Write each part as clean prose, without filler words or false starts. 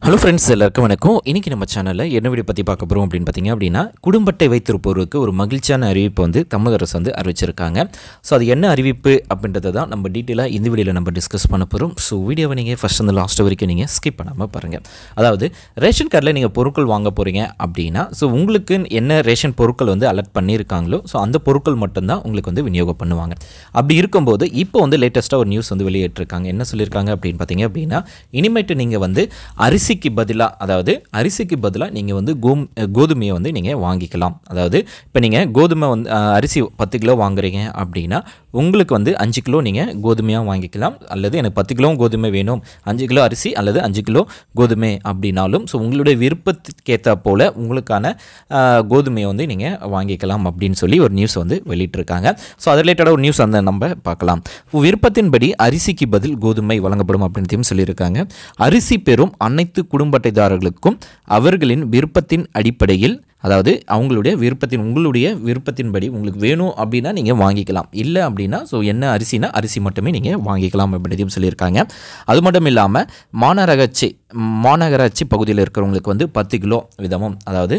Hello friends, எல்லாருக்கும் வணக்கம். இன்றைக்கி நம்ம சேனலில் என்ன வீடியோ பற்றி பார்க்க போகிறோம் அப்படின்னு பார்த்தீங்க அப்படின்னா, குடும்ப அட்டை வைத்திருப்போருக்கு ஒரு மகிழ்ச்சியான அறிவிப்பு வந்து தமிழக அரசு வந்து அறிவிச்சிருக்காங்க. ஸோ அது என்ன அறிவிப்பு அப்படின்றத தான் நம்ம டீட்டெயிலாக இந்த வீடியோவில் நம்ம டிஸ்கஸ் பண்ண போகிறோம். ஸோ வீடியோவை நீங்கள் ஃபஸ்ட் அந்த லாஸ்ட் வரைக்கும் நீங்கள் ஸ்கிப் பண்ணாமல் பாருங்கள். அதாவது ரேஷன் கார்டில் நீங்கள் பொருட்கள் வாங்க போகிறீங்க அப்படின்னா, ஸோ உங்களுக்கு என்ன ரேஷன் பொருட்கள் வந்து அலர்ட் பண்ணியிருக்காங்களோ ஸோ அந்த பொருட்கள் மட்டும்தான் உங்களுக்கு வந்து விநியோகம் பண்ணுவாங்க. அப்படி இருக்கும்போது இப்போ வந்து லேட்டஸ்ட்டாக ஒரு நியூஸ் வந்து வெளியிட்டிருக்காங்க. என்ன சொல்லியிருக்காங்க அப்படின்னு பார்த்தீங்க அப்படின்னா, இனிமேட்டு நீங்கள் வந்து அரிசிக்கு பதிலாக நீங்கள் வந்து கோதுமையை வந்து நீங்கள் வாங்கிக்கலாம். அதாவது இப்போ நீங்கள் கோதுமை வந்து அரிசி 10 கிலோ வாங்குறீங்க அப்படின்னா உங்களுக்கு வந்து 5 கிலோ நீங்கள் கோதுமையாக வாங்கிக்கலாம். அல்லது எனக்கு 10 கிலோ கோதுமை வேணும், 5 கிலோ அரிசி அல்லது 5 கிலோ கோதுமை அப்படின்னாலும் ஸோ உங்களுடைய விருப்பத்துக்கேற்ற போல் உங்களுக்கான கோதுமையை வந்து நீங்கள் வாங்கிக்கலாம் அப்படின்னு சொல்லி ஒரு நியூஸ் வந்து வெளியிட்டிருக்காங்க. ஸோ அது ரிலேட்டடாக ஒரு நியூஸ் அந்த நம்ம பார்க்கலாம். விருப்பத்தின்படி அரிசிக்கு பதில் கோதுமை வழங்கப்படும் அப்படின்றையும் சொல்லியிருக்காங்க. அரிசி பெறும் அனைத்து குடும்ப அட்டைதாரர்களுக்கும் அவர்களின் விருப்பத்தின் அடிப்படையில், அதாவது உங்களுடைய விருப்பத்தின்படி உங்களுக்கு வேணும் அப்படின்னா நீங்கள் வாங்கிக்கலாம். இல்லை அப்படின்னா ஸோ என்ன அரிசினா அரிசி மட்டுமே நீங்கள் வாங்கிக்கலாம் அப்படின்றதையும் சொல்லியிருக்காங்க. அது மட்டும் இல்லாமல் மாநகராட்சி பகுதியில் இருக்கிறவங்களுக்கு வந்து 10 கிலோ விதமும், அதாவது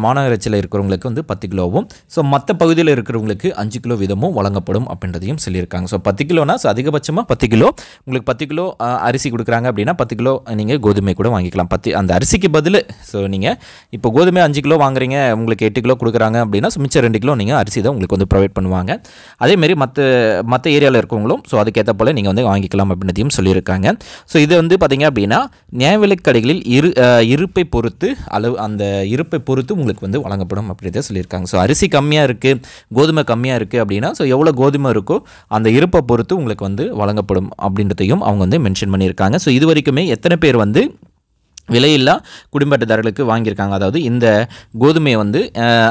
மாநகராட்சியில் இருக்கிறவங்களுக்கு வந்து 10 கிலோவும், ஸோ மற்ற பகுதியில் இருக்கிறவங்களுக்கு 5 கிலோ விதமும் வழங்கப்படும் அப்படின்றதையும் சொல்லியிருக்காங்க. ஸோ 10 கிலோனா ஸோ அதிகபட்சமாக 10 கிலோ, உங்களுக்கு 10 கிலோ அரிசி கொடுக்குறாங்க அப்படின்னா 10 கிலோ நீங்கள் கோதுமை கூட வாங்கிக்கலாம். அந்த அரிசிக்கு பதில் ஸோ நீங்கள் இப்போ கோதுமை 5 கிலோ வாங்குறீங்க, உங்களுக்கு 8 கிலோ கொடுக்குறாங்க அப்படின்னா மிச்சம் 2 கிலோ நீங்கள் அரிசி தான் உங்களுக்கு வந்து ப்ரொவைட் பண்ணுவாங்க. அதேமாரி மற்ற ஏரியாவில் இருக்கவங்களும் ஸோ அதுக்கேற்ற போல் நீங்கள் வந்து வாங்கிக்கலாம் அப்படின்றதையும் சொல்லியிருக்காங்க. ஸோ இது வந்து பார்த்திங்க அப்படின்னா நியாய விலைக் கடைகளில் இருப்பை பொறுத்து உங்களுக்கு வந்து வழங்கப்படும் அப்படின்றத சொல்லியிருக்காங்க. ஸோ அரிசி கம்மியாக இருக்குது, கோதுமை கம்மியாக இருக்குது அப்படின்னா ஸோ எவ்வளோ கோதுமை இருக்கோ அந்த இருப்பை பொறுத்து உங்களுக்கு வந்து வழங்கப்படும் அப்படின்றதையும் அவங்க வந்து மென்ஷன் பண்ணியிருக்காங்க. ஸோ இது வரைக்குமே எத்தனை பேர் வந்து விலையில்லா குடும்ப அட்டைதாரர்களுக்கு வாங்கியிருக்காங்க, அதாவது இந்த கோதுமையை வந்து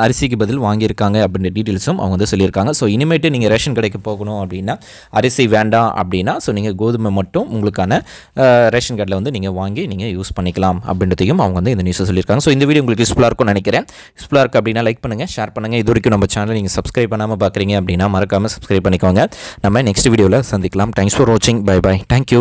அரிசிக்கு பதில் வாங்கியிருக்காங்க அப்படின்ற டீட்டெயில்ஸும் அவங்க வந்து சொல்லியிருக்காங்க. ஸோ இனிமேட்டு நீங்கள் ரேஷன் கடைக்கு போகணும் அப்படின்னா அரிசி வேண்டாம் அப்படின்னா ஸோ நீங்கள் கோதுமை மட்டும் உங்களுக்கான ரேஷன் கார்டில் வந்து நீங்கள் வாங்கி நீங்கள் யூஸ் பண்ணிக்கலாம் அப்படின்றதையும் அவங்க வந்து இந்த நியூஸை சொல்லியிருக்காங்க. ஸோ இந்த வீடியோ உங்களுக்கு யூஸ்ஃபுல்லாக இருக்கும்னு நினைக்கிறேன். யூஸ்ஃபுல்லாக இருக்குது அப்படின்னா லைக் பண்ணுங்கள், ஷேர் பண்ணுங்கள். இது வரைக்கும் நம்ம சேனல் நீங்கள் சப்ஸ்கிரைப் பண்ணாமல் பார்க்குறீங்க அப்படின்னா மறக்காமல் சப்ஸ்கிரைப் பண்ணிக்கோங்க. நம்ம நெக்ஸ்ட் வீடியோவில் சந்திக்கலாம். தேங்க்ஸ் ஃபார் வாட்சிங். Bye bye. தேங்க்யூ.